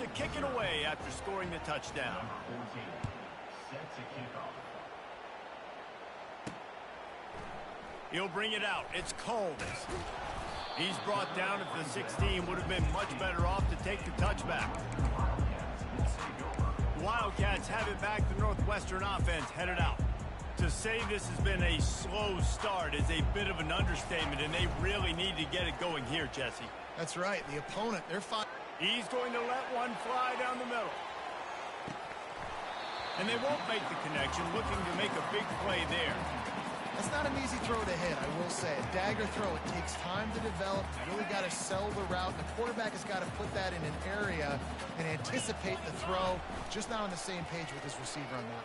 to kick it away after scoring the touchdown. He'll bring it out. It's Combs. He's brought down at the 16. Would have been much better off to take the touchback. The Wildcats have it back. The Northwestern offense headed out. To say this has been a slow start is a bit of an understatement, and they really need to get it going here, Jesse. That's right. The opponent, they're fine. He's going to let one fly down the middle. And they won't make the connection, looking to make a big play there. That's not an easy throw to hit, I will say. A dagger throw, it takes time to develop. You really got to sell the route. The quarterback has got to put that in an area and anticipate the throw. Just not on the same page with his receiver on that.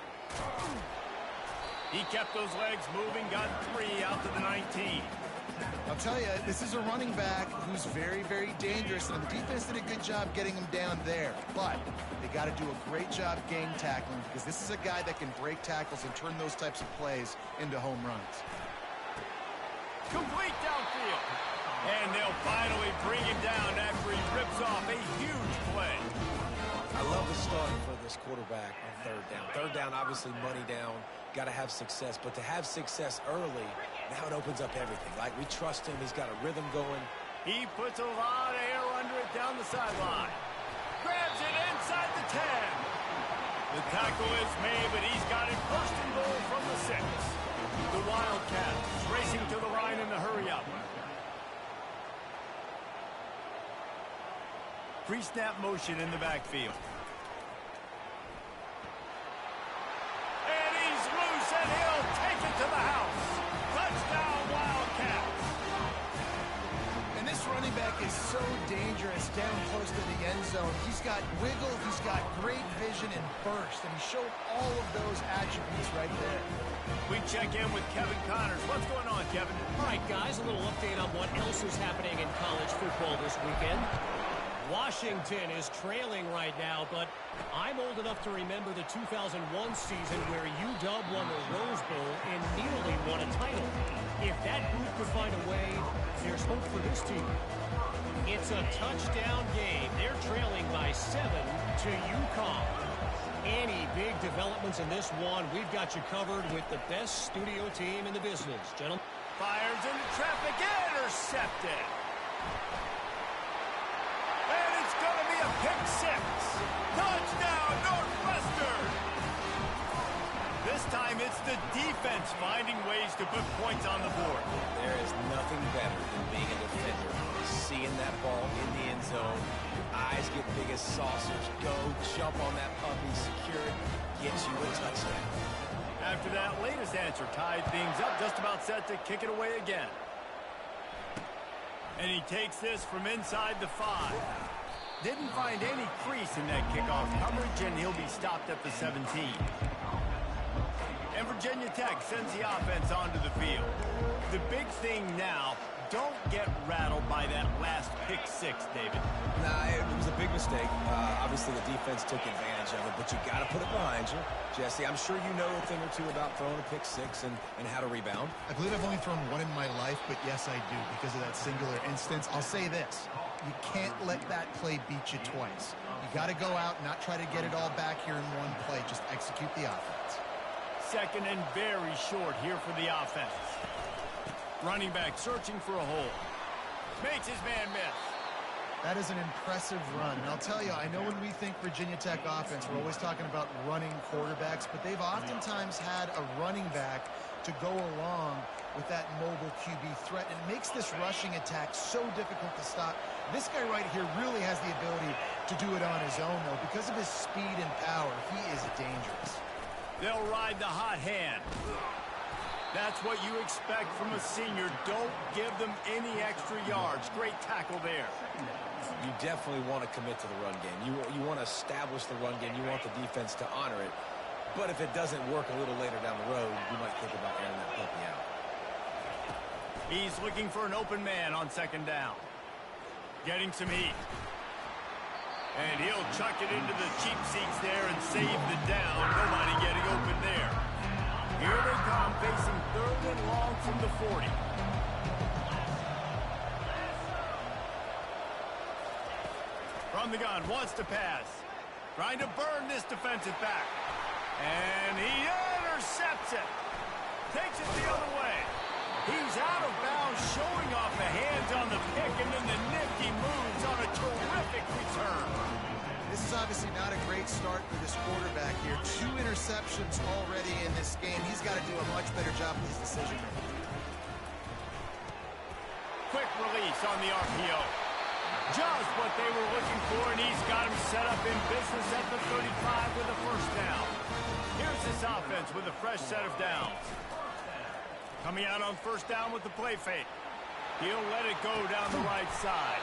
He kept those legs moving, got 3 out to the 19. I'll tell you, this is a running back who's very, very dangerous, and the defense did a good job getting him down there. But they got to do a great job game tackling, because this is a guy that can break tackles and turn those types of plays into home runs. Complete downfield. And they'll finally bring him down after he rips off a huge play. I love the start for this quarterback on third down. Third down, obviously money down. Got to have success, but to have success early, now it opens up everything. Like, we trust him. He's got a rhythm going. He puts a lot of air under it down the sideline. Grabs it inside the 10. The tackle is made, but he's got it first and goal from the 6. The Wildcats racing to the line in the hurry-up. Pre-snap motion in the backfield. And he's loose, and he'll take it to the house. Touchdown, Wildcats. And this running back is so dangerous down close to the end zone. He's got wiggle, he's got great vision and burst, and he showed all of those attributes right there. We check in with Kevin Connors. What's going on, Kevin? All right, guys, a little update on what else is happening in college football this weekend. Washington is trailing right now, but I'm old enough to remember the 2001 season where UW won the Rose Bowl and nearly won a title. If that group could find a way, there's hope for this team. It's a touchdown game. They're trailing by 7 to UConn. Any big developments in this one, we've got you covered with the best studio team in the business, gentlemen. Fires into traffic, intercepted. And it's going to be a pick 6. Touchdown, Northwestern. This time it's the defense finding ways to put points on the board. There is nothing better than being a defender. Seeing that ball in the end zone, your eyes get big as saucers. Go, jump on that puppy, secure it, get you a touchdown. After that latest answer tied things up, just about set to kick it away again. And he takes this from inside the 5. Didn't find any crease in that kickoff coverage, and he'll be stopped at the 17. And Virginia Tech sends the offense onto the field. The big thing now, don't get rattled by that last pick 6, David. Nah, it was a big mistake. Obviously, the defense took advantage of it, but you got to put it behind you. Jesse, I'm sure you know a thing or two about throwing a pick 6 and how to rebound. I believe I've only thrown one in my life, but yes, I do, because of that singular instance. I'll say this. You can't let that play beat you twice. You got to go out and not try to get it all back here in one play. Just execute the offense. Second and very short here for the offense. Running back searching for a hole. Makes his man miss. That is an impressive run. And I'll tell you, I know when we think Virginia Tech offense, we're always talking about running quarterbacks, but they've oftentimes had a running back to go along with that mobile QB threat. And it makes this rushing attack so difficult to stop. This guy right here really has the ability to do it on his own, though. Because of his speed and power, he is dangerous. They'll ride the hot hand. That's what you expect from a senior. Don't give them any extra yards. Great tackle there. You definitely want to commit to the run game. You want to establish the run game. You want the defense to honor it. But if it doesn't work a little later down the road, you might think about airing that puppy out. He's looking for an open man on second down. Getting some heat. And he'll chuck it into the cheap seats there and save the down. Nobody getting open there. Here they come, facing third and long from the 40. From From the gun, wants to pass. Trying to burn this defensive back. And he intercepts it. Takes it the other way. He's out of bounds, showing off the hands on the pick, and then the nifty moves on a terrific return. This is obviously not a great start for this quarterback here. 2 interceptions already in this game. He's got to do a much better job with his decision making. Quick release on the RPO. Just what they were looking for, and he's got him set up in business at the 35 with a first down. Here's this offense with a fresh set of downs. Coming out on first down with the play fake. He'll let it go down the right side.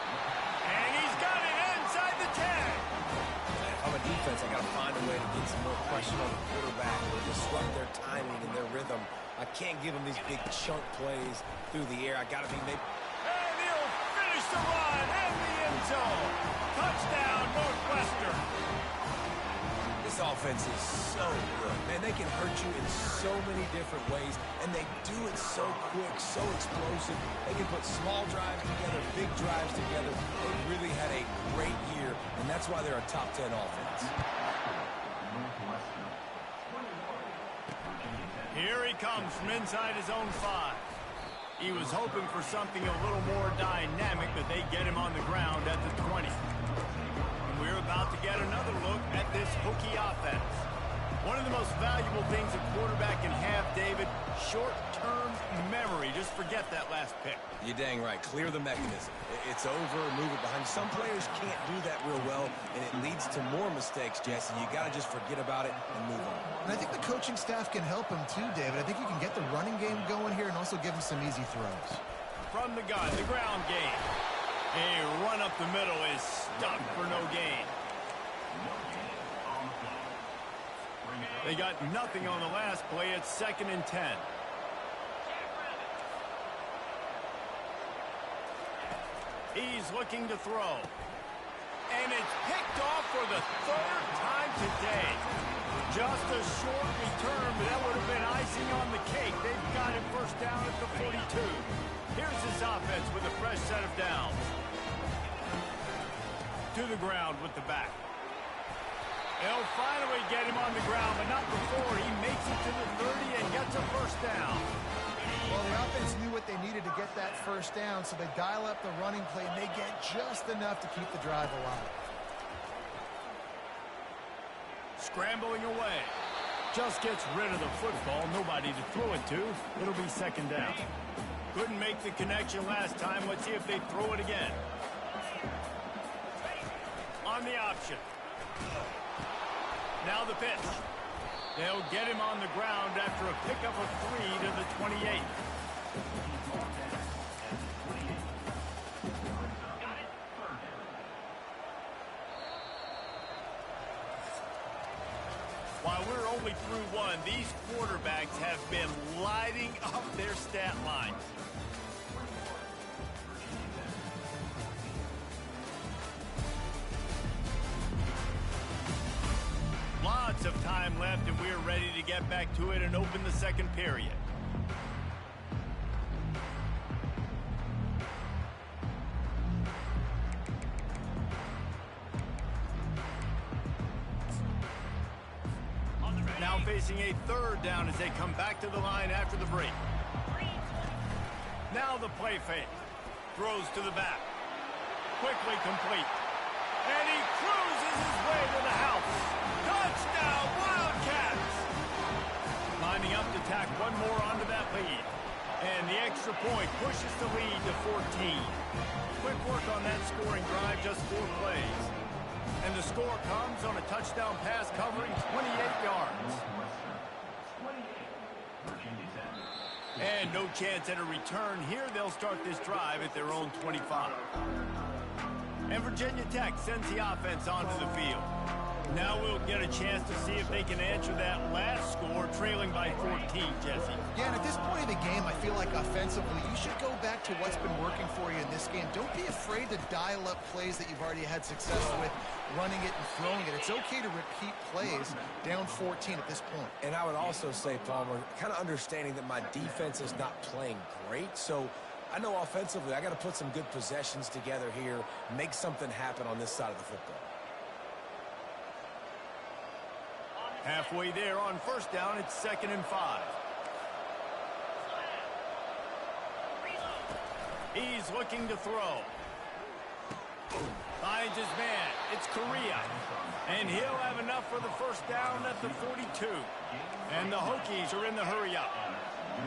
And he's got it inside the 10. If I'm a defense, I got to find a way to get some more pressure on the quarterback or disrupt their timing and their rhythm. I can't give them these big chunk plays through the air. I got to be maybe... And he'll finish the run in the end zone. Touchdown, Northwestern. This offense is so good. Man, they can hurt you in so many different ways, and they do it so quick, so explosive. They can put small drives together, big drives together. They've really had a great year, and that's why they're a top 10 offense. Here he comes from inside his own 5. He was hoping for something a little more dynamic, but they get him on the ground at the 20. We're about to get another look at this hooky offense. One of the most valuable things a quarterback can have, David, short-term memory. Just forget that last pick. You're dang right. Clear the mechanism. It's over, move it behind. Some players can't do that real well, and it leads to more mistakes, Jesse. You got to just forget about it and move on. And I think the coaching staff can help him too, David. I think you can get the running game going here and also give him some easy throws. From the gun, the ground game. A run up the middle is stuck for no gain. They got nothing on the last play. It's 2nd and 10. He's looking to throw. And it's picked off for the 3rd time today. Just a short return, but that would have been icing on the cake. They've got him first down at the 42. Here's this offense with a fresh set of downs. To the ground with the back. They'll finally get him on the ground, but not before he makes it to the 30 and gets a first down. Well, the offense knew what they needed to get that first down, so they dial up the running play, and they get just enough to keep the drive alive. Scrambling away. Just gets rid of the football. Nobody to throw it to. It'll be 2nd down. Couldn't make the connection last time. Let's see if they throw it again. On the option. Now the pitch. They'll get him on the ground after a pickup of 3 to the 28. While we're only through 1, these quarterbacks have been lighting up their stat lines. Lots of time left, and we're ready to get back to it and open the 2nd period. Now facing a 3rd down as they come back to the line after the break. Now the play fake. Throws to the back. Quickly complete. And he cruises his way to the house. Touchdown, Wildcats! Lining up to tack one more onto that lead. And the extra point pushes the lead to 14. Quick work on that scoring drive, just 4 plays. And the score comes on a touchdown pass covering 28 yards. And no chance at a return here. They'll start this drive at their own 25. And Virginia Tech sends the offense onto the field. Now we'll get a chance to see if they can answer that last score, trailing by 14, Jesse. Yeah, and at this point of the game, I feel like offensively, you should go back to what's been working for you in this game. Don't be afraid to dial up plays that you've already had success with, running it and throwing it. It's okay to repeat plays down 14 at this point. And I would also say, Palmer, kind of understanding that my defense is not playing great, so I know offensively I got to put some good possessions together here, make something happen on this side of the football. Halfway there on first down, it's 2nd and 5. He's looking to throw. Finds his man. It's Correa. And he'll have enough for the first down at the 42. And the Hokies are in the hurry up.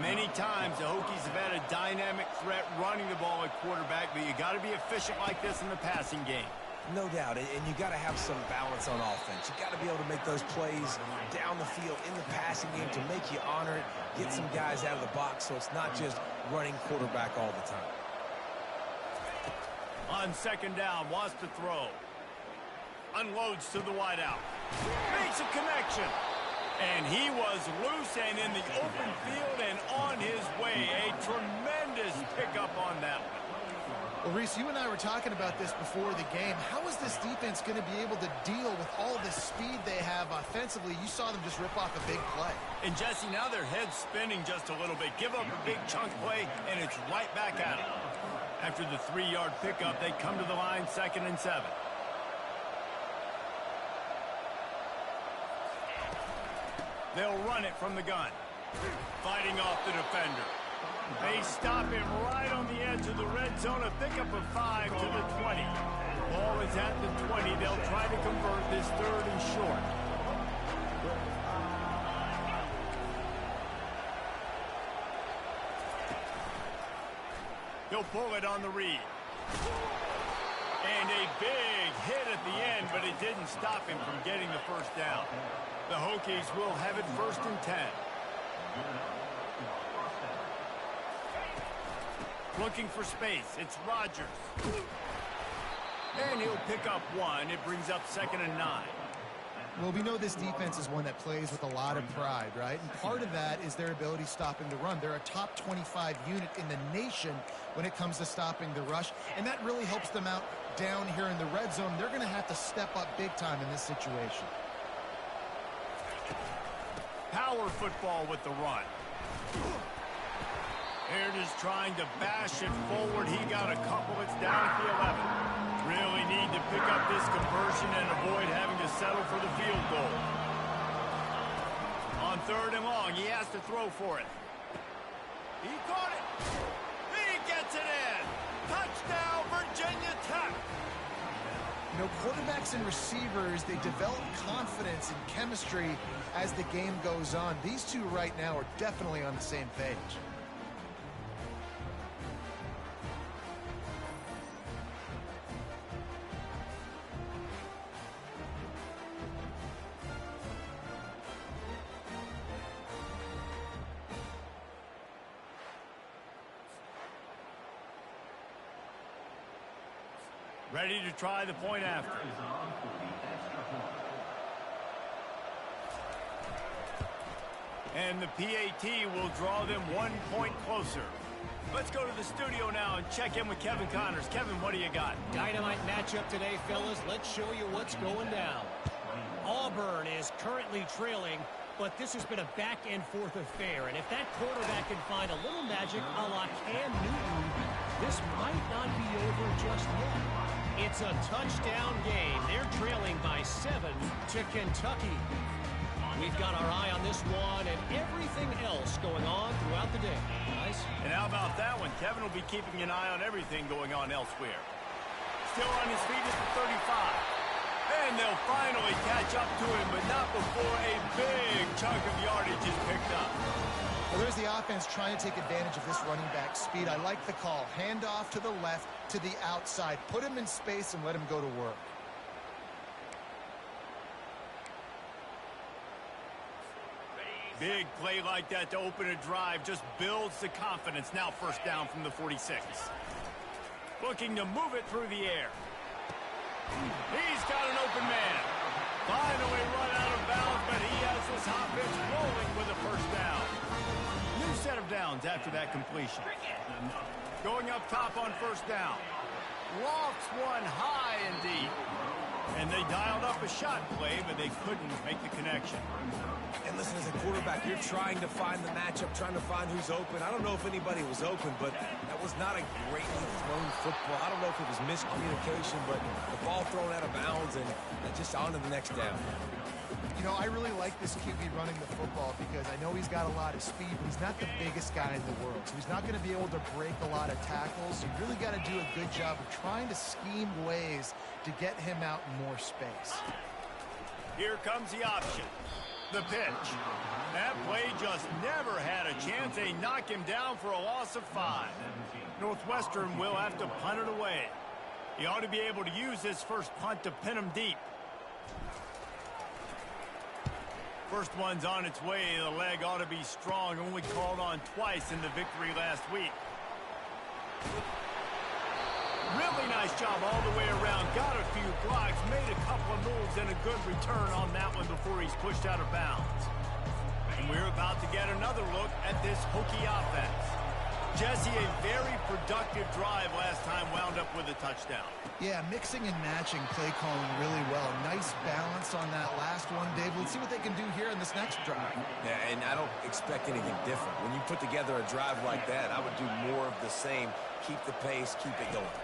Many times the Hokies have had a dynamic threat running the ball at quarterback, but you got to be efficient like this in the passing game. No doubt, and you got to have some balance on offense. You got to be able to make those plays down the field in the passing game to make you honor it, get some guys out of the box so it's not just running quarterback all the time. On 2nd down, wants to throw. Unloads to the wideout. Makes a connection. And he was loose and in the open field and on his way. A tremendous pickup on that one. Well, Reese, you and I were talking about this before the game. How is this defense going to be able to deal with all the speed they have offensively? You saw them just rip off a big play. And, Jesse, now their head's spinning just a little bit. Give up a big chunk play, and it's right back at them. After the 3-yard pickup, they come to the line 2nd and 7. They'll run it from the gun. Fighting off the defender. They stop him right on the edge of the red zone. A pickup of 5 to the 20. Ball is at the 20. They'll try to convert this 3rd and short. He'll pull it on the read. And a big hit at the end, but it didn't stop him from getting the first down. The Hokies will have it 1st and 10. Looking for space. It's Rodgers. And he'll pick up 1. It brings up 2nd and 9. Well, we know this defense is one that plays with a lot of pride, right? And part of that is their ability stopping the run. They're a top 25 unit in the nation when it comes to stopping the rush, and that really helps them out down here in the red zone. They're going to have to step up big time in this situation. Power football with the run. Aaron is trying to bash it forward. He got a couple. It's down at the 11. Really need to pick up this conversion and avoid having to settle for the field goal. On 3rd and long, he has to throw for it. He caught it. He gets it in. Touchdown, Virginia Tech. You know, quarterbacks and receivers, they develop confidence and chemistry as the game goes on. These two right now are definitely on the same page. Ready to try the point after. And the PAT will draw them 1 point closer. Let's go to the studio now and check in with Kevin Connors. Kevin, what do you got? Dynamite matchup today, fellas. Let's show you what's going down. Auburn is currently trailing, but this has been a back-and-forth affair. And if that quarterback can find a little magic a la Cam Newton, this might not be over just yet. It's a touchdown game. They're trailing by 7 to Kentucky. We've got our eye on this one and everything else going on throughout the day. Guys? And how about that one? Kevin will be keeping an eye on everything going on elsewhere. Still on his feet at the 35. And they'll finally catch up to him, but not before a big chunk of yardage is picked up. Well, there's the offense trying to take advantage of this running back speed. I like the call. Hand off to the left, to the outside. Put him in space and let him go to work. Big play like that to open a drive just builds the confidence. Now 1st down from the 46. Looking to move it through the air. He's got an open man. Finally run out of bounds, but he has this offense rolling with a 1st down. New set of downs after that completion. Going up top on 1st down. Lofts one high and deep. And they dialed up a shot play, but they couldn't make the connection. And listen, as a quarterback, you're trying to find the matchup, trying to find who's open. I don't know if anybody was open, but that was not a greatly thrown football. I don't know if it was miscommunication, but the ball thrown out of bounds and just on to the next down. You know, I really like this QB running the football because I know he's got a lot of speed, but he's not the biggest guy in the world. So he's not going to be able to break a lot of tackles. You really got to do a good job of trying to scheme ways to get him out in more space. Here comes the option. The pitch. That play just never had a chance. They knock him down for a loss of 5. Northwestern will have to punt it away. He ought to be able to use this first punt to pin him deep. First one's on its way. The leg ought to be strong. Only called on twice in the victory last week. Really nice job all the way around. Got a few blocks, made a couple of moves, and a good return on that one before he's pushed out of bounds. And we're about to get another look at this Hokie offense. Jesse, a very productive drive last time, wound up with a touchdown. Yeah, mixing and matching play calling really well. Nice balance on that last one, Dave. Let's see what they can do here in this next drive. Yeah, and I don't expect anything different. When you put together a drive like that, I would do more of the same. Keep the pace, keep it going.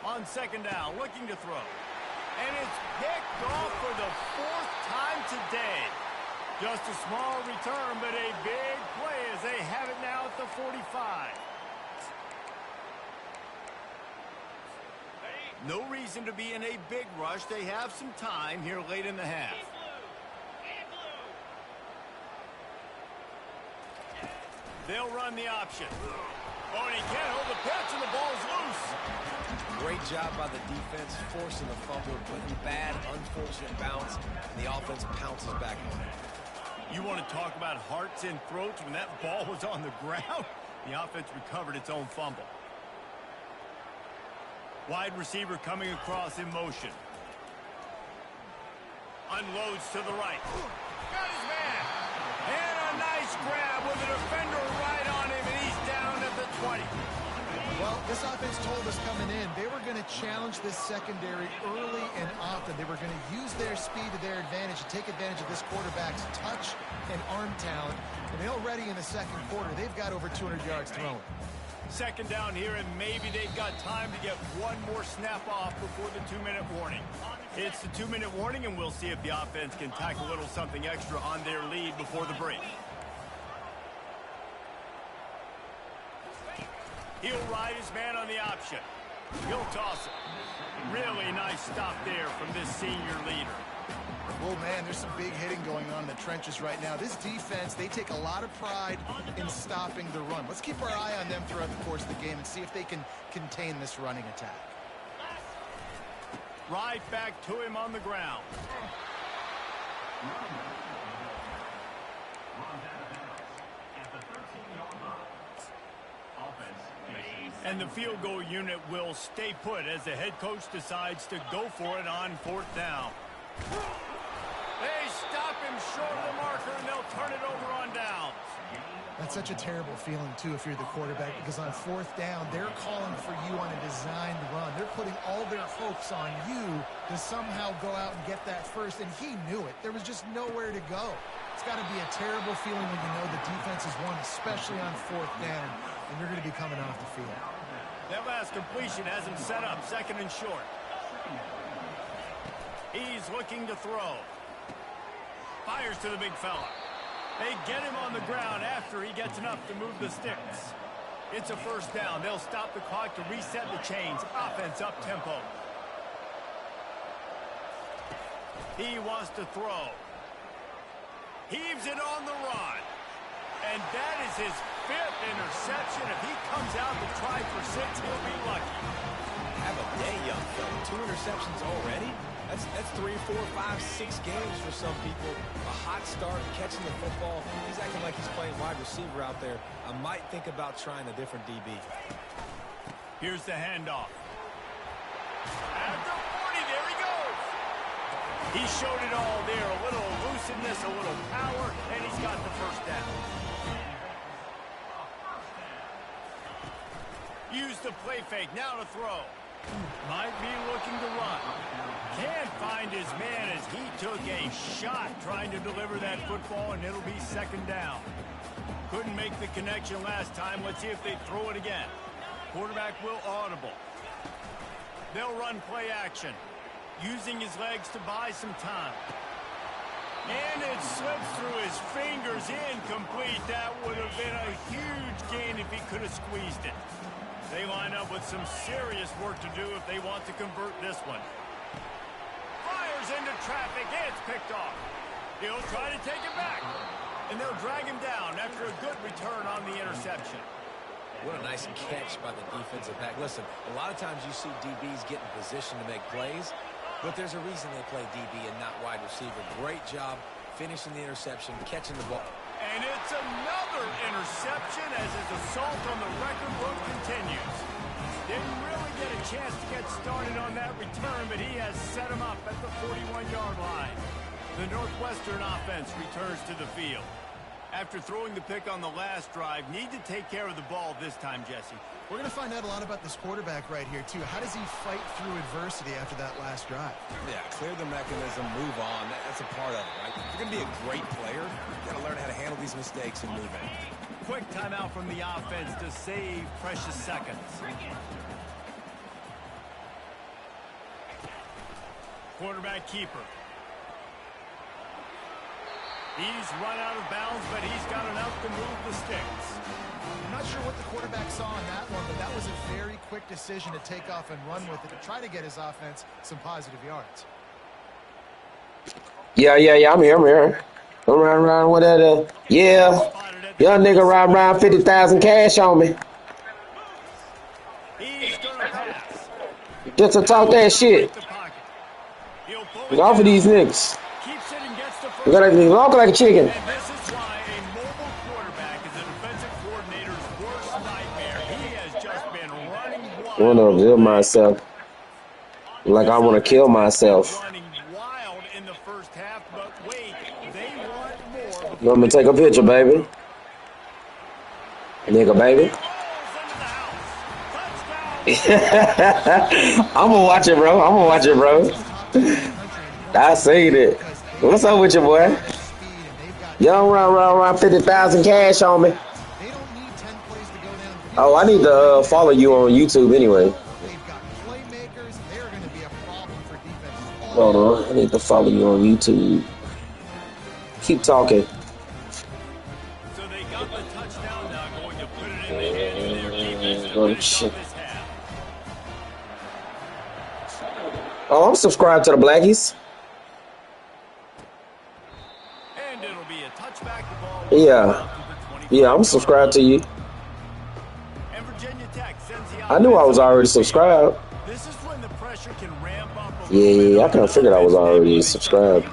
On second down, looking to throw. And it's picked off for the 4th time today. Just a small return, but a big play as they have it now at the 45. No reason to be in a big rush. They have some time here late in the half. They'll run the option. Oh, and he can't hold the pitch, and the ball's loose. Great job by the defense, forcing the fumble, putting bad, unfortunate bounce, and the offense pounces back on it. You want to talk about hearts and throats when that ball was on the ground? The offense recovered its own fumble. Wide receiver coming across in motion. Unloads to the right. Got his man. And a nice grab with a defender right on him, and he's down at the 20. Well, this offense told us coming in they were going to challenge this secondary early and often. They were going to use their speed to their advantage and take advantage of this quarterback's touch and arm talent. And already in the second quarter, they've got over 200 yards thrown. Second down here, and maybe they've got time to get one more snap off before the 2-minute warning. It's the 2-minute warning, and we'll see if the offense can tack a little something extra on their lead before the break. He'll ride his man on the option. He'll toss it. Really nice stop there from this senior leader. Well, man, there's some big hitting going on in the trenches right now. This defense, they take a lot of pride in stopping the run. Let's keep our eye on them throughout the course of the game and see if they can contain this running attack. Right back to him on the ground. And the field goal unit will stay put as the head coach decides to go for it on 4th down. They stop him short of the marker, and they'll turn it over on downs. That's such a terrible feeling, too, if you're the quarterback, because on 4th down, they're calling for you on a designed run. They're putting all their hopes on you to somehow go out and get that first, and he knew it. There was just nowhere to go. It's got to be a terrible feeling when you know the defense has won, especially on 4th down, and you're going to be coming off the field. That last completion has him set up 2nd and short. He's looking to throw. Fires to the big fella. They get him on the ground after he gets enough to move the sticks. It's a 1st down. They'll stop the clock to reset the chains. Offense up tempo. He wants to throw. Heaves it on the run. And that is his 5th interception. If he comes out to try for 6, he'll be lucky. Have a day, young fella. 2 interceptions already? That's 3, 4, 5, 6 games for some people. A hot start, catching the football. He's acting like he's playing wide receiver out there. I might think about trying a different DB. Here's the handoff. At the 40, there he goes. He showed it all there. A little elusiveness, a little power, and he's got the 1st down. Use the play fake. Now to throw. Might be looking to run. Can't find his man as he took a shot trying to deliver that football, and it'll be second down. Couldn't make the connection last time. Let's see if they throw it again. Quarterback will audible. They'll run play action, using his legs to buy some time. And it slips through his fingers, incomplete. That would have been a huge gain if he could have squeezed it. They line up with some serious work to do if they want to convert this one. Fires into traffic. It's picked off. He'll try to take it back. And they'll drag him down after a good return on the interception. What a nice catch by the defensive back. Listen, a lot of times you see DBs get in position to make plays, but there's a reason they play DB and not wide receiver. Great job finishing the interception, catching the ball. And it's another interception as his assault on the record book continues. Didn't really get a chance to get started on that return, but he has set him up at the 41-yard line. The Northwestern offense returns to the field. After throwing the pick on the last drive, need to take care of the ball this time, Jesse. We're going to find out a lot about this quarterback right here, too. How does he fight through adversity after that last drive? Yeah, clear the mechanism, move on. That's a part of it, right? If you're going to be a great player, you've got to learn how to handle these mistakes and move in. Quick timeout from the offense to save precious seconds. Quarterback keeper. He's run out of bounds, but he's got enough to move the sticks. I'm not sure what the quarterback saw on that one, but that was a very quick decision to take off and run with it to try to get his offense some positive yards. Yeah, I'm here. I'm riding around with that, yeah. Young nigga riding around 50,000 cash on me. He's gonna pass. Just to talk that shit. Get off of these niggas. We gotta walk like a chicken. And this is why a mobile quarterback is a defensive coordinator's worst nightmare. He has just been running wild. I wanna kill myself. Like I wanna kill myself. Running wild in the first half, but wait, they want more. You want me to take a picture, baby? Nigga, baby. I'm gonna watch it, bro. I seen it. What's up with you, boy? Y'all run 50,000 cash on me. Oh, I need to follow you on YouTube anyway. Hold on, I need to follow you on YouTube. Keep talking. So they got the touchdown now, going to put it in the hands of their defense. Oh, I'm subscribed to the Blackies. And it'll be a touchback. Yeah, I'm subscribed to you. And Virginia Tech sends the I knew I was already subscribed. This is when the pressure can ramp up. Yeah, I kind of figured I was already subscribed.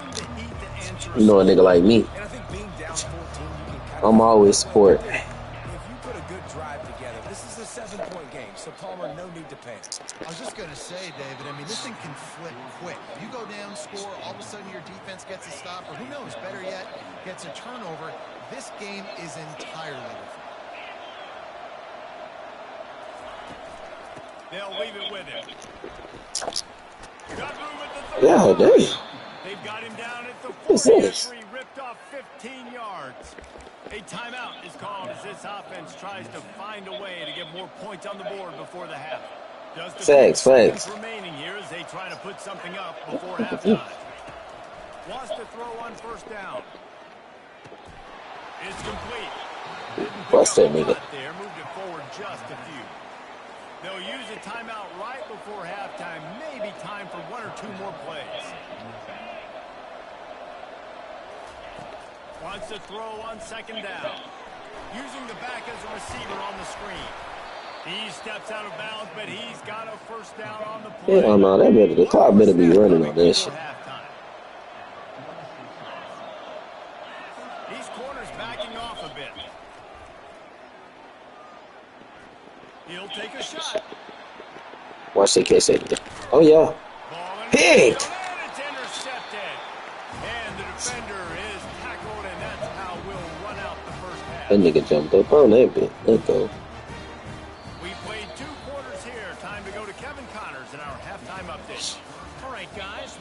You know a nigga like me. And I think being down 14, you can kind of... I'm always support. If you put a good drive together, this is a 7-point game, so Palmer, no need to panic. I was just going to say, David, I mean, this thing can flip quick. You go down, score, all of a sudden your defense gets a stop, or who knows, better yet, gets a turnover. This game is entirely different. They'll leave it with him. Got room at the 30. Yeah, damn. They've got him down at the 40 What's this? after he ripped off 15 yards. A timeout is called as this offense tries to find a way to get more points on the board before the half. Just a few seconds remaining here as they try to put something up before halftime. Wants to throw on first down. It's complete. What's that nigga? There, moved it forward just a few. They'll use a timeout right before halftime. Maybe time for one or two more plays. Wants to throw on second down. Using the back as a receiver on the screen. He steps out of bounds, but he's got a first down on the play. Yeah, no, the clock better be running on that shit. These corners backing off a bit. He'll take a shot. Watch they catch that. Oh, yeah. Hey! And it's intercepted. And the defender is tackled, and that's how we'll run out the first half. That nigga jumped up on that bit. Let go. We played 2 quarters here. Time to go to Kevin Connors in our halftime update. All right, guys,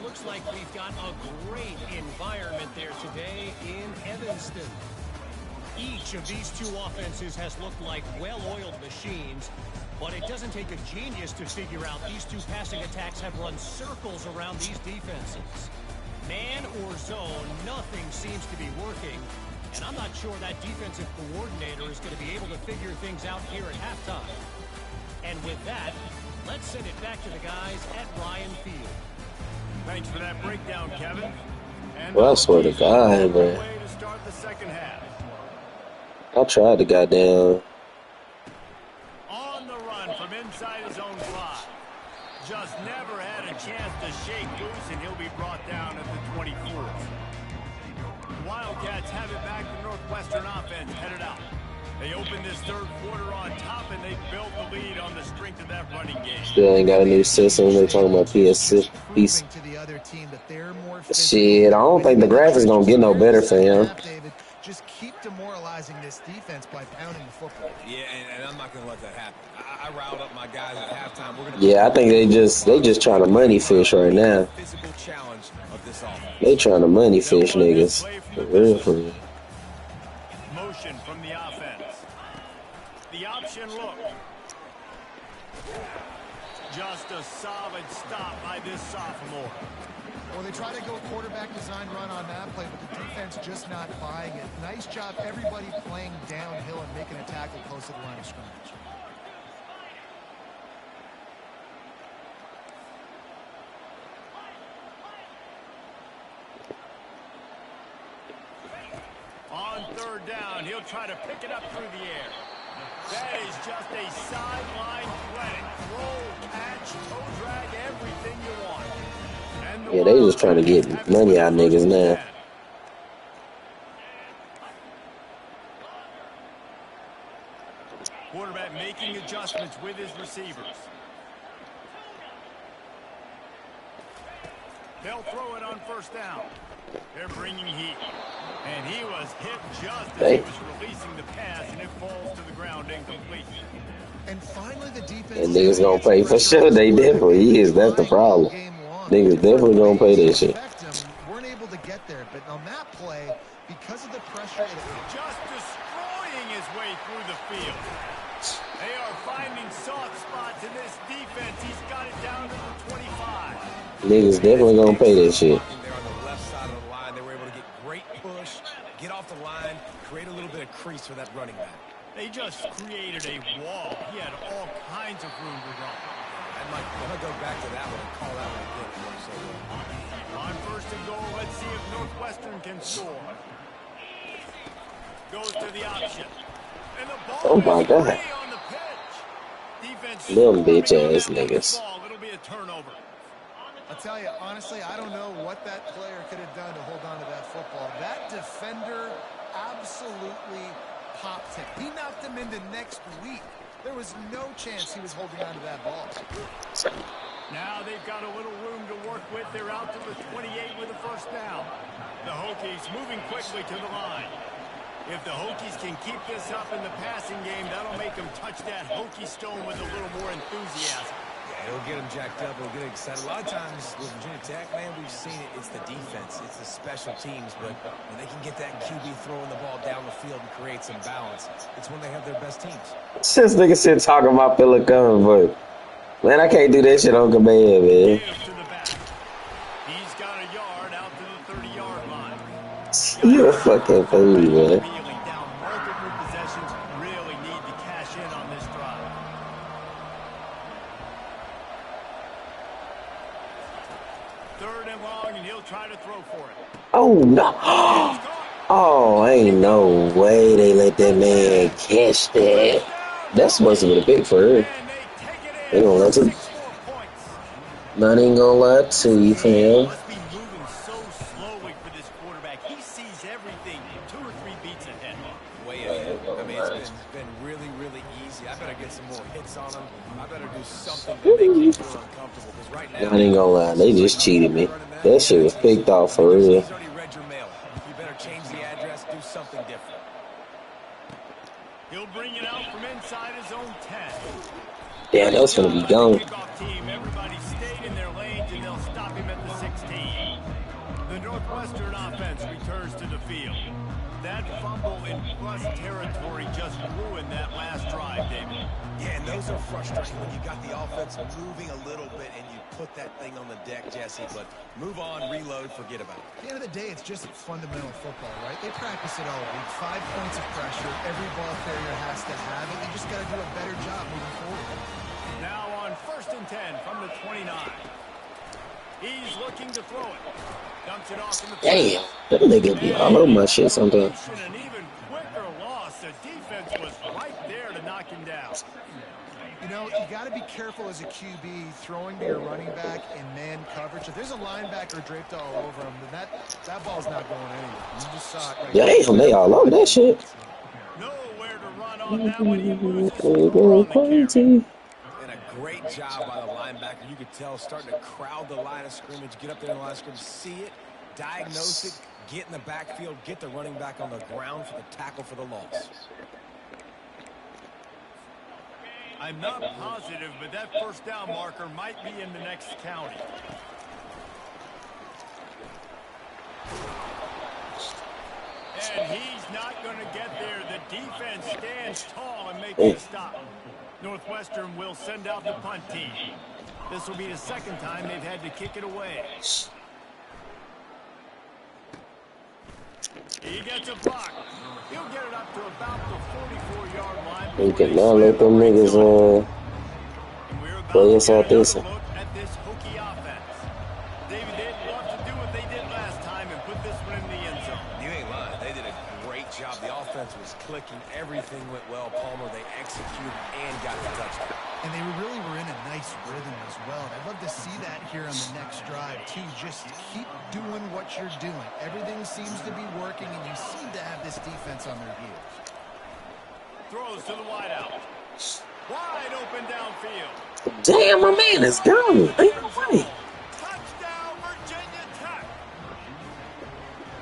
a great environment there today in Evanston. Each of these two offenses has looked like well-oiled machines, but it doesn't take a genius to figure out these two passing attacks have run circles around these defenses. Man or zone, nothing seems to be working, and I'm not sure that defensive coordinator is going to be able to figure things out here at halftime. And with that, let's send it back to the guys at Ryan Field. Thanks for that breakdown, Kevin. And Well, I swear to God, man. way to start the second half. I tried to goddamn. On the run from inside his own block. Just never had a chance to shake loose, and he'll be brought down at the 24. The Wildcats have it back. The Northwestern offense headed out. They opened this third quarter on top, and they built the lead on the strength of that running game. Still ain't got a new system. They're talking about PS6. Shit, I don't think the graphics gonna get no better for him. Just keep demoralizing this defense by pounding the football. Yeah, and I'm not going to let that happen. I riled up my guys at halftime. Yeah, I think they just trying to money fish right now. Physical challenge of this offense. They trying to money fish niggas. For real, for real. Motion from the offense. The option look. Just a solid stop by this sophomore. Well, they try to go quarterback design run on that play, but the defense just not buying it. Nice job, everybody playing downhill and making a tackle close to the line of scrimmage. On third down, he'll try to pick it up through the air. That is just a sideline play. Roll, catch, toe drag, everything you want. Yeah, they just trying to get money out of niggas now. Quarterback making adjustments with his receivers. They'll throw it on first down. They're bringing heat. And he was hit just as he was releasing the pass, and it falls to the ground incomplete. And finally, the defense. And niggas gonna pay for sure. They definitely is. That's the problem. Niggas definitely gonna pay that shit. Weren't able to get there, but on that play, because of the pressure, just destroying his way through the field. They are finding soft spots in this defense. He's got it down to the 25. Niggas definitely gonna pay that shit. They're on the left side of the line. They were able to get great push, get off the line, create a little bit of crease for that running back. They just created a wall. He had all kinds of room to run. I'm going to go back to that one and call that one again. On first and goal, let's see if Northwestern can score. Goes to the option. And the ball Oh my God. on the pitch. Defense Them bitch ass niggas. It'll be a turnover. I'll tell you, honestly, I don't know what that player could have done to hold on to that football. That defender absolutely popped him. He knocked him into next week. There was no chance he was holding on to that ball. Now they've got a little room to work with. They're out to the 28 with a first down. The Hokies moving quickly to the line. If the Hokies can keep this up in the passing game, that'll make them touch that Hokie stone with a little more enthusiasm. Yeah, it'll get them jacked up. It'll get excited. A lot of times with Virginia Tech, man, we've seen it. It's the defense. It's the special teams. But when they can get that QB throwing the ball down the field and create some balance, it's when they have their best teams. Since niggas sit talking about Philip coming, but man, I can't do that shit on command, man. He's got a yard out to the 30-yard line. You a fucking fool, man. Down multiple possessions, really need to cash in on this drive. Third and long, and he'll try to throw for it. Oh no. Oh, ain't no way they let that man catch that. That's supposed to be a big for her. They gonna let him. Not even gonna lie to you, fam. Must be moving so slowly for this quarterback. He sees everything 2 or 3 beats ahead. Way ahead. I mean, it's been really, really easy. I better get some more hits on him. I better do something to make him feel uncomfortable. Because right now, I ain't gonna lie, they just cheated me. That shit was picked off for real. He's already read your mail. You better change the address, do something different. He'll bring it out from inside his own 10. Damn, that was gonna be gone. Kickoff team, everybody stayed in their lanes, and they'll stop him at the 16. Northwestern offense returns to the field. That fumble in plus territory just ruined that last drive, David. Yeah, and those are frustrating when you got the offense moving a little bit and you put that thing on the deck, Jesse. But move on, reload, forget about it. At the end of the day, it's just fundamental football, right? They practice it all week. 5 points of pressure. Every ball carrier has to have it. They just got to do a better job moving forward. Now on 1st and 10 from the 29. He's looking to throw it. Dumps it off in the Damn, that nigga be all over my shit sometimes. An even quicker loss. The defense was right there to knock him down. You know, you got to be careful as a QB throwing to your running back in man coverage. If there's a linebacker draped all over him, then that ball's not going anywhere. You just saw it right there. Damn, they all over that shit. Nowhere to run on that one. He loses four on the carry. Great job by the linebacker. You could tell starting to crowd the line of scrimmage, get up there in the line of scrimmage, see it, diagnose it, get in the backfield, get the running back on the ground for the tackle for the loss. I'm not positive, but that first down marker might be in the next county. And he's not going to get there. The defense stands tall and makes a stop. Northwestern will send out the punt team. This will be the second time they've had to kick it away. He gets a block. He'll get it up to about the 44-yard line. You cannot let them niggas play us out this. Look at this hokey offense. David, they'd love to do what they did last time and put this one in the end zone. You ain't lying. They did a great job. The offense was clicking. Everything went well. Palmer, they executed and got the touchdown. And they really were in a nice rhythm as well. And I'd love to see that here on the next drive, too. Just keep doing what you're doing. Everything seems to be working, and you seem to have this defense on their heels. Throws to the wideout. Wide open downfield. Damn, my man is gone. Ain't no way. Touchdown, Virginia Tech.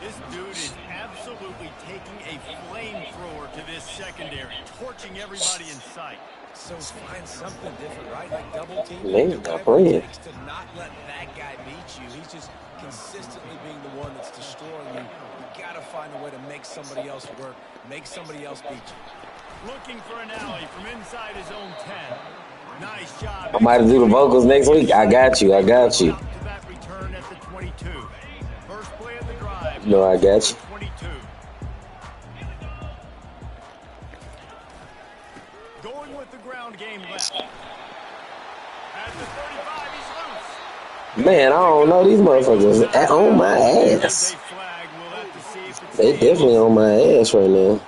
This dude is absolutely taking a flamethrower to this secondary, torching everybody in sight. So find something different, right? Like double team. Man, not playing. To not let that guy beat you. He's just consistently being the one that's destroying you. You got to find a way to make somebody else work, make somebody else beat you. Looking for an alley from inside his own 10. Nice job. I might do the vocals next week. I got you. I got you. To that return at the 22. First play of the drive. No, I got you. 22. Going with the ground game left. At the 35, he's loose. Man, I don't know. These motherfuckers are on my ass. They definitely on my ass right now.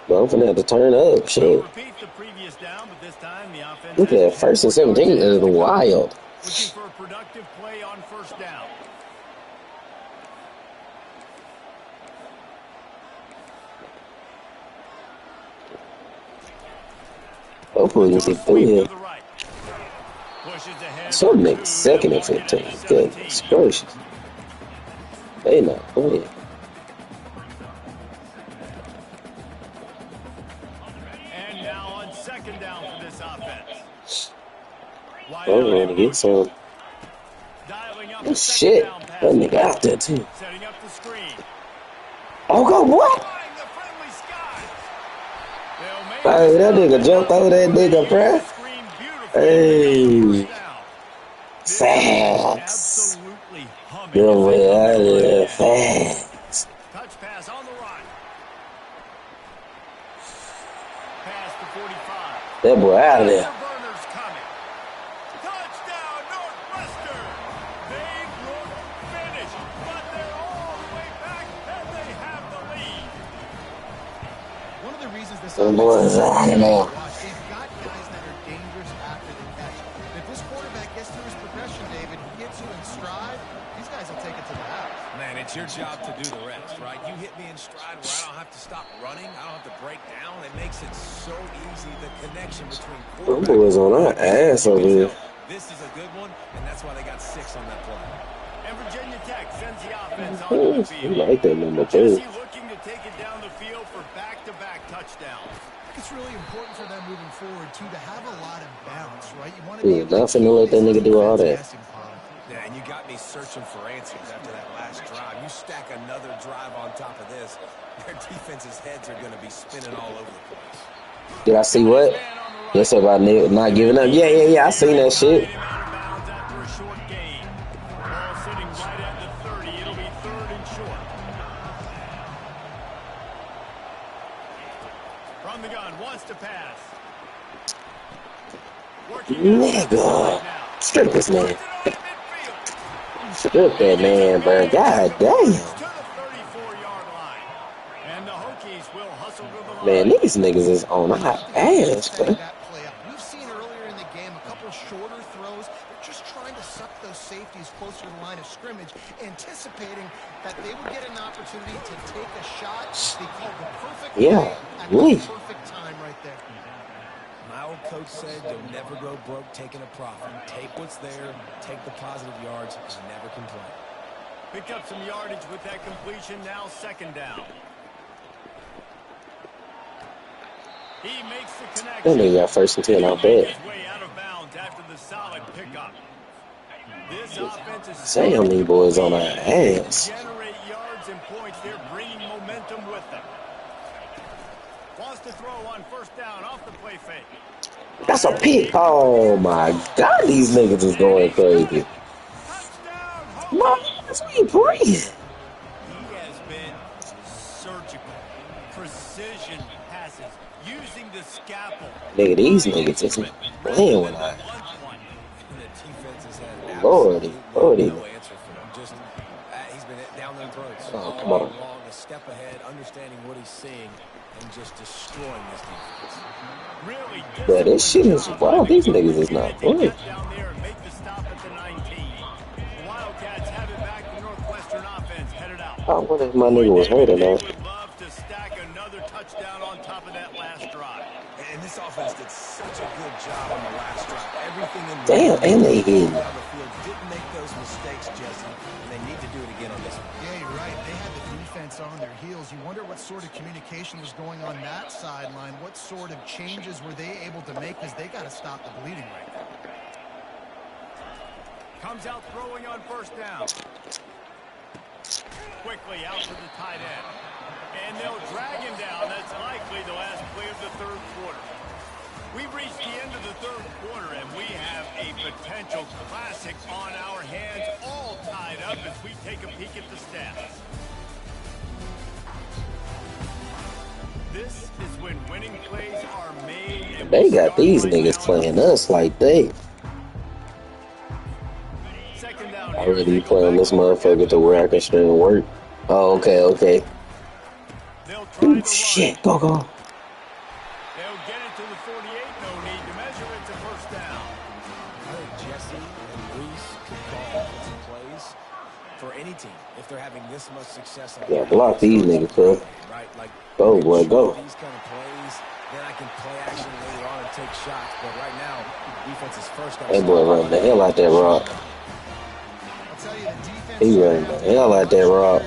But I'm finna have to turn up. Shit. Look at that. 1st and 17 is wild. Looking for a productive play on first down. Hopefully we can get through here. So next 2nd and 15. Goodness gracious. They not playing. And now on 2nd down for this offense. I'm going to get some. Oh, shit. That nigga out there, too. Setting up the screen. Oh, God, what? Hey, that nigga jumped over that nigga, bruh. Hey. Facts. Get over out of there. Facts. Touch pass on the right. Pass to 45. That boy out of there. Touchdown, Northwestern. They look finished, but they're all the way back, and they have the lead. One of the reasons this Them boys out of there. they've got guys that are dangerous after the catch. If this quarterback gets through his progression, David, gets you in stride, these guys will take it to the house. Man, it's your job to do the rest, right? You hit me in stride where I don't have to stop running. I don't have to break down. It makes it so easy, the connection between Them boys on our ass over here. This is a good one, and that's why they got 6 on that play. And Virginia Tech sends the offense Oh, onto the you field. like that number, Jesse too. looking to take it down the field for back-to-back touchdowns. It's really important for them moving forward, too, to have a lot of balance, right? You want to be able Not to finna let that nigga do all that. passing product. Yeah, and you got me searching for answers after that last drive. You stack another drive on top of this, their defense's heads are going to be spinning all over the place. Did I see what? Yes, about not giving up. Yeah. I seen that shit. After a short gain. Ball sitting right at the 30. It'll be 3rd and short. From the gun, wants to pass. Nigga. Strip this man. Strip that man, bro. God damn. Man, these niggas is on hot ass, bro. We've seen earlier in the game a couple shorter throws. They're just trying to suck those safeties closer to the line of scrimmage, anticipating that they would get an opportunity to take a shot. They called the perfect play at the perfect time right there. My old coach said you'll never grow broke taking a profit. Take what's there, take the positive yards, and never complain. Pick up some yardage with that completion. Now 2nd down. He makes the connection. Then they got 1st and 10 out there. Way out of bounds after the solid pickup. This offense is Damn, these boys on our ass. generate yards and points. They're bringing momentum with them. Wants to throw on 1st down off the play fake. That's a pick. Oh my God, these niggas is going crazy. No, that's what you breathe. He has been surgical, precision passes, using the scalpel. Nigga, these niggas is playing with us. The defense has had Lordy. no answer for him. Just he's been down their throats. Oh, come on. A step ahead, understanding what he's seeing, and just destroying this defense. Really, Bro, this shit is wild. These niggas is not playing. down there and make the stop at the 19. The Wildcats have it back. The Northwestern offense headed out. I wonder if my nigga was hurt or They not. would love to stack another touchdown on top of that last drive. And this offense did such a good job on the last drive. Everything in Damn, and they hit. down the field didn't make those mistakes, Jesse, and they need to do it again on this one. Yeah, you're right. They had the defense on their heels. You wonder what sort of communication was going on that sideline. What sort of changes were they able to make, because they got to stop the bleeding right now. Comes out throwing on 1st down. Quickly out to the tight end. And they'll drag him down. That's likely the last play of the 3rd quarter. We've reached the end of the 3rd quarter, and we have a potential classic on our hands, all tied up as we take a peek at the stats. This is when winning plays are made. And They got these niggas playing us like they. 2nd down. I really playing this motherfucker to where I can still work. Oh, okay. They'll try Ooh, to run. shit, go. They'll get it to the 48. No need to measure it to 1st down. I think Jesse and Reese could call offensive plays for any team if they're having this much success. On Yeah, block these niggas, bro. Right, like Go, boy, go. these kind of plays, then I can play action later on and take shots. But right now, defense is first. That boy running the hell out that rock. I'll tell you, the defense He running the hell out that rock.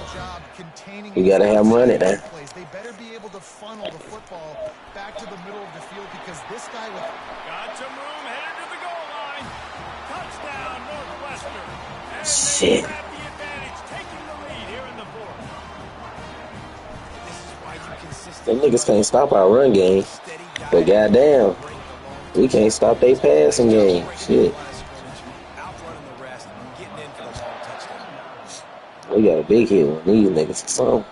You gotta have him run it there. They better be able to funnel the football back to the middle of the field, because this guy with Got some room, headed to the goal line. Touchdown, Northwestern. And Shit. they grab the advantage, taking the lead here in the 4th. This is why you Them consistently niggas can't stop our run game. steady But goddamn, we can't stop they passing game. Shit. outrunning the rest, getting in for the long touchdown. We got a big hit on these niggas. So,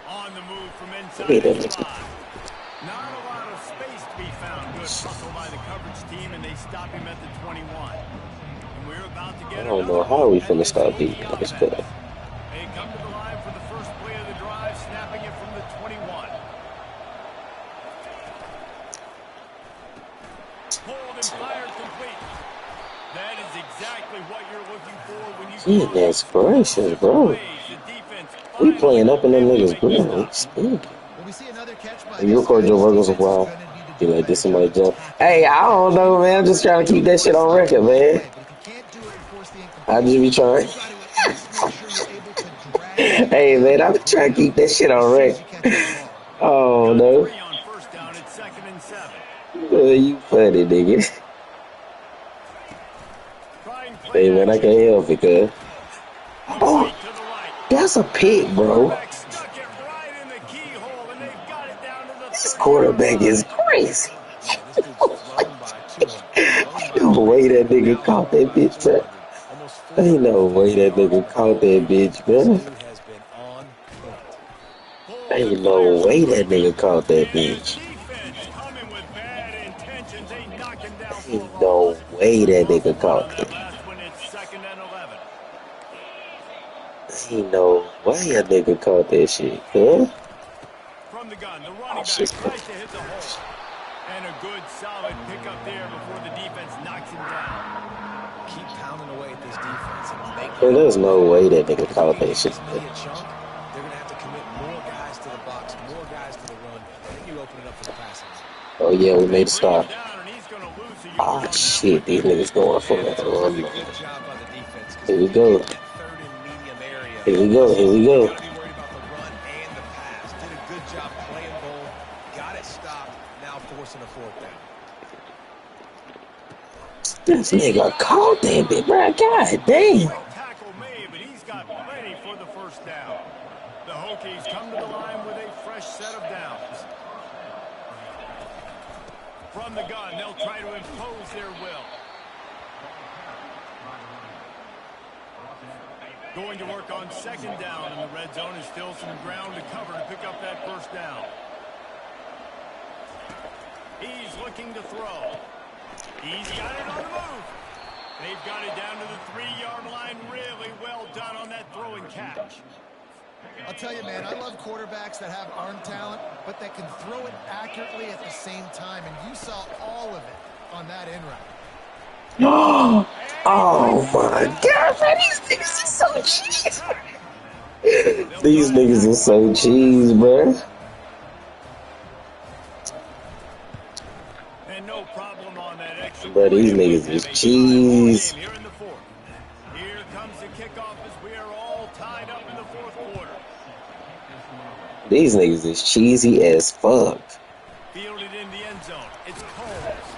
On the move from inside Look at the that. 5. Not a lot of space to be found. Good hustle by the coverage team, and they stop him at the 21. And we're about to I get don't know another how we at finna this stop on these the niggas, offense. but They come to the line for the first play of the drive, snapping it from the 21. Pulled and fired complete. That is exactly what you're looking for when you goodness gracious, bro. We playing up in them niggas' grill. Well, we see another catch by You record your workers a while. You like this somebody jump. Hey, I don't know, man. I'm just trying to keep that shit on record, man. I just be trying. Hey, man, I'm trying to keep that shit on record. Oh, no. Three on 1st down at 2nd and 7. You funny, nigga. Trying play Hey, man, I can't help it, cuz. Oh, Complete to the right. that's a pick, bro. Quarterback stuck it right in the keyhole, and they've got it down to the This 30-yard quarterback line. is crazy. Man, this dude's thrown by 200, thrown by The way that 300, nigga now caught thrown that by bitch, bro. 400. Almost Ain't no way 450 that yards in nigga the caught ball that game. bitch, This bro. dude has been on point. Pulls and Ain't fires no a way quick that one. nigga caught that And the bitch. defense coming with bad intentions. They knock him down for a Ain't loss. no way that Off a nigga run on caught that that. last one. It's 2nd and 11. Ain't no way a nigga caught that shit, huh? From the gun, the Oh, running back shit's tries crazy. to hit the hole. And a good, solid pickup there before the defense knocks him down. Keep pounding away at this defense and make Bro, them there's no pay. way that nigga If you caught can that get shit. this many a chunk, they're going to have to commit more guys to the box, more guys to the run, and then you open it up for the passing. Oh, yeah, we They made a bring him stop. down, and he's going to lose a Oh, yard on that one. shit, these niggas going for And it. it's a Oh, really no. good job by the defense because Here if we you get go. in that 3rd and medium area, Here we go. Here listen, we you go. got to be worried about the run and the pass. Did a good job playing both, got it stopped, now forcing a 4th down. This nigga caught that bitch, bro. God damn. Quick tackle made, but he's got plenty for the 1st down. The Hokies come to the line with a fresh set of downs. From the gun, they'll try to impose their will. Going to work on 2nd down in the red zone. Is still some ground to cover to pick up that 1st down. He's looking to throw. He's got it on the move. They've got it down to the 3-yard line. Really well done on that throw and catch. I'll tell you, man, I love quarterbacks that have arm talent, but that can throw it accurately at the same time. And you saw all of it on that in route. Oh, my God, bro. These niggas are so cheese. These niggas are so cheese, bro. And no problem on that extra Bro, point. these And we niggas have is a 5-ball cheese. game here in the 4th. Here comes the kickoff as we are all tied up in the 4th quarter. These niggas is cheesy as fuck. Fielded in the end zone. It's Coles.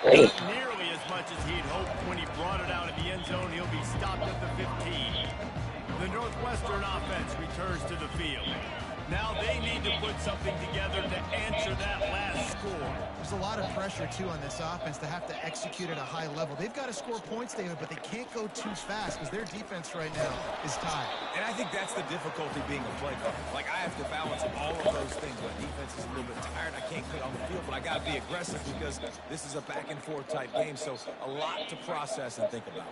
Damn. Not nearly as much as he'd hoped when he brought it out of the end zone. He'll be stopped at the 15. The Northwestern offense returns to the field. Now they need to put something together to answer that last score. There's a lot of pressure, too, on this offense to have to execute at a high level. They've got to score points, David, but they can't go too fast because their defense right now is tired. And I think that's the difficulty being a play caller. Like, I have to balance all of those things. My defense is a little bit tired. I can't get on the field, but I got to be aggressive because this is a back-and-forth type game, so a lot to process and think about.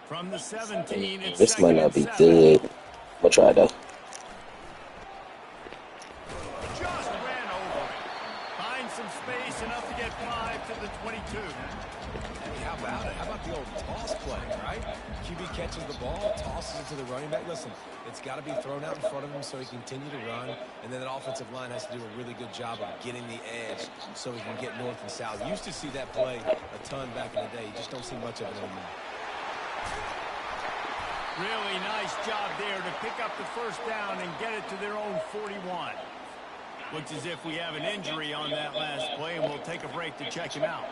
From the 17, it's This might 2nd not and be 7. good. I'm gonna try though. Just ran over it. Finds some space, enough to get 5 to the 22. Hey, how about it? How about the old toss play, right? QB catches the ball, tosses it to the running back. Listen, it's got to be thrown out in front of him so he can continue to run, and then that offensive line has to do a really good job of getting the edge so he can get north and south. Used to see that play a ton back in the day. You just don't see much of it anymore. Really nice job there to pick up the 1st down and get it to their own 41. Looks as if we have an injury on that last play, and we'll take a break to check him out.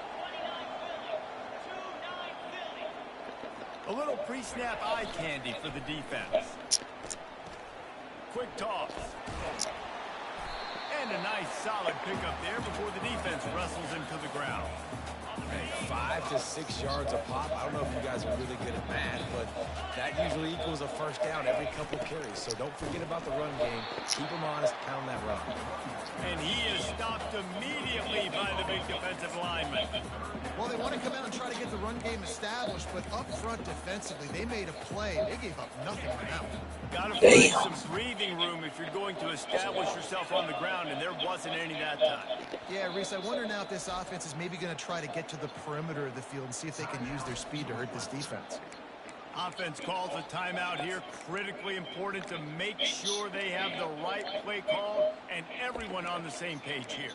A little pre-snap eye candy for the defense. Quick toss. And a nice solid pickup there before the defense wrestles him to the ground. Hey, 5 to 6 yards a pop. I don't know if you guys are really good at math, but that usually equals a 1st down every couple carries. So don't forget about the run game. Keep them honest, pound that rock. And he is stopped immediately by the big defensive lineman. Well, they want to come out and try to get the run game established, but up front defensively, they made a play. They gave up nothing on that one. Got to find some breathing room if you're going to establish yourself on the ground, and there wasn't any that time. Yeah, Reese, I wonder now if this offense is maybe going to try to get to the perimeter of the field and see if they can use their speed to hurt this defense. Offense calls a timeout here. Critically important to make sure they have the right play call and everyone on the same page here.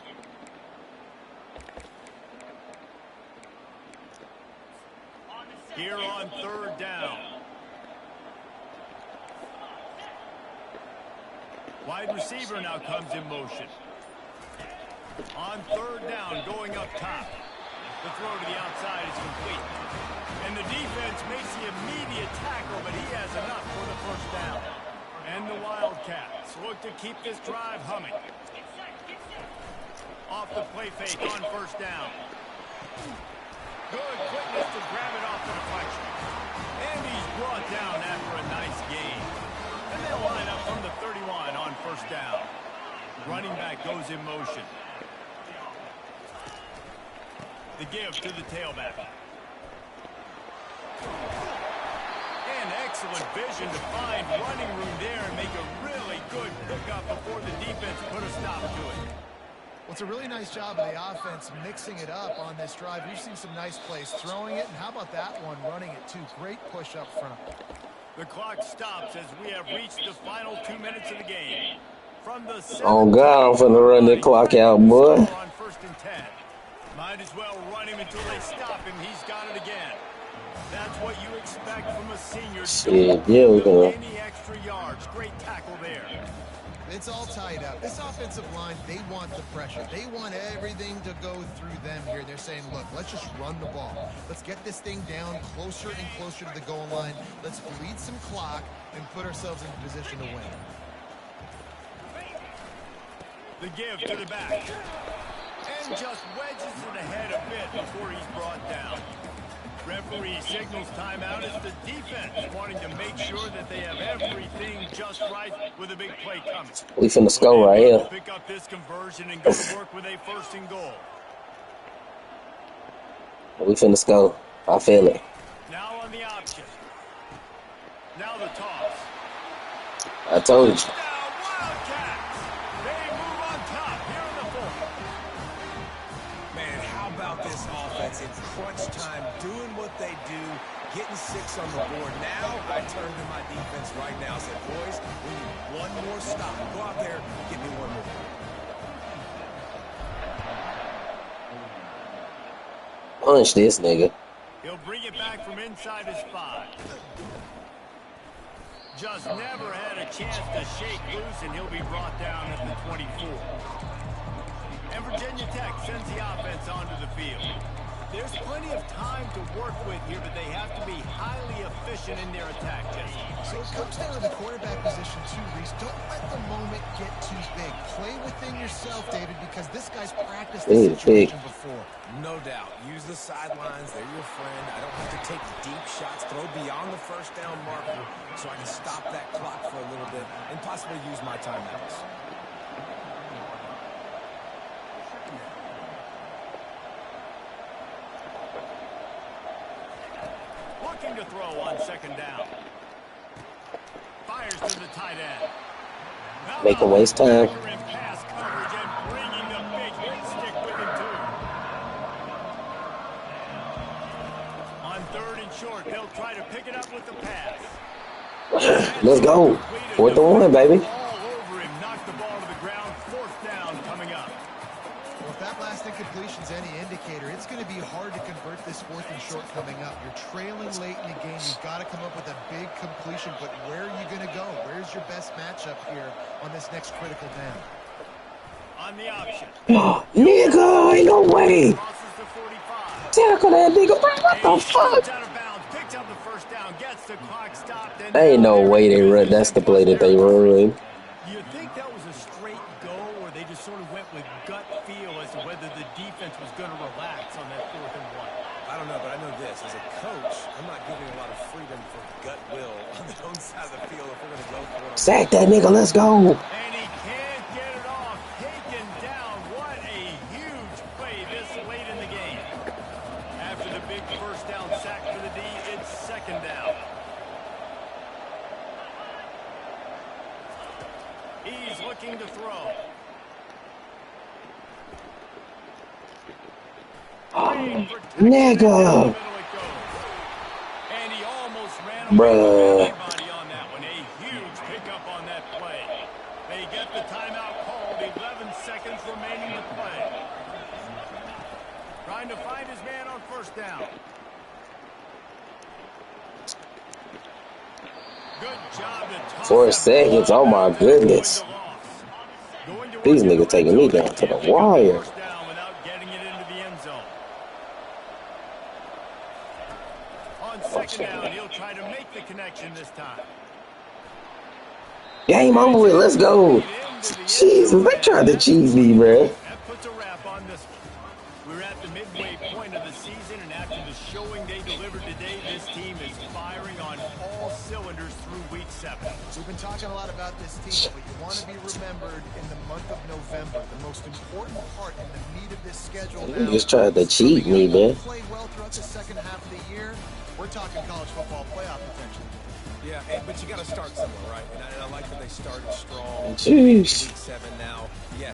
Here on 3rd down. Wide receiver now comes in motion. On 3rd down, going up top. The throw to the outside is complete. And the defense makes the immediate tackle, but he has enough for the first down. And the Wildcats look to keep this drive humming. Off the play fake on first down. Good quickness to grab it off the deflection. And he's brought down after a nice gain. And they'll line up from the 31 on first down. Running back goes in motion. The give to the tailback. And excellent vision to find running room there and make a really good pickup before the defense put a stop to it. Well, it's a really nice job of the offense mixing it up on this drive. We've seen some nice plays throwing it, and how about that one running it too? Great push up front. The clock stops as we have reached the final 2 minutes of the game. From the Oh God, I'm finna run the clock out, boy. On first and 10. Might as well run him until they stop him. He's got it again. That's what you expect from a senior. Shit, yeah, we're gonna. Any extra yards. Great tackle there. It's all tied up. This offensive line, they want the pressure. They want everything to go through them here. They're saying, look, let's just run the ball. Let's get this thing down closer and closer to the goal line. Let's bleed some clock and put ourselves in position to win. The give to the back. And just wedges it ahead a bit before he's brought down. Referee signals timeout as the defense wanting to make sure that they have everything just right with a big play coming. We finna score right here. Pick up this conversion and go to work with a first and goal. We finna score. I feel it. Now on the option. Now the toss. I told you. Now Wildcats. They move on top here in the fourth. Man, how about this offense in crunch time, doing what they do, getting 6 on the board. Now I turn to my defense right now and say, boys, we need one more stop. Go out there, get me one more. Punch this nigga. He'll bring it back from inside his 5. Just never had a chance to shake loose, and he'll be brought down at the 24. And Virginia Tech sends the offense onto the field. There's plenty of time to work with here, but they have to be highly efficient in their attack, Jesse. So it comes down to the quarterback position too, Reese. Don't let the moment get too big. Play within yourself, David, because this guy's practiced this situation before. No doubt. Use the sidelines. They're your friend. I don't have to take deep shots, throw beyond the first down marker so I can stop that clock for a little bit and possibly use my timeouts. Looking to throw on second down. Fires to the tight end. Make him waste time. Pass coverage and bringing the big hit stick with him too. On third and short, they'll try to pick it up with the pass. Let's go. 4th and 1, baby. All over him, knocked the ball to the ground. Fourth down coming up. Well, if that last incompletion's any indicator, it's going to be hard to convert this 4th and short coming up. You're trailing late in the game. You've got to come up with a big completion, but where are you going to go? Where's your best matchup here on this next critical down? On the option. Nigga, ain't no way. Crosses the 45. Tackle that nigga, bro. What the fuck? Out of bounds, picks up the first down, gets the clock stopped. And Ain't no way they run. That's the play that they run. You think that was a straight go, or they just sort of went with gut feel as to whether the defense was going to relax on that 4th and 1? I don't know, but I know this. As a coach, I'm not giving a lot of freedom for gut will on the own side of the field if we're going to go for it. Sack that nigga. Let's go. And he can't get it off. Taken down. What a huge play this late in the game. After the big first down sack for the D, it's second down. He's looking to throw. Nigga. And he almost ran Bruh. everybody on that one. A huge pickup on that play. They get the timeout called. 11 seconds remaining to play. Trying to find his man on first down. Good job to toss 4 that seconds. ball Oh my out. goodness. Going to These work niggas taking me down to the wire. first down without getting it into the end zone. connection this time. Game over with. Let's go. Jesus, they tried to cheat me, bro. That puts a wrap on this one. We're at the midway point of the season, and after the showing they delivered today, this team is firing on all cylinders through week 7. We've been talking a lot about this team, but you want to be remembered in the month of November. The most important part in the meat of this schedule They now. just tried to cheat me, man. Played well throughout the second half of the year. We're talking college football playoff potential. Yeah, but you got to start somewhere, right? And I like that they started strong. Jeez. Week 7 now. Yeah.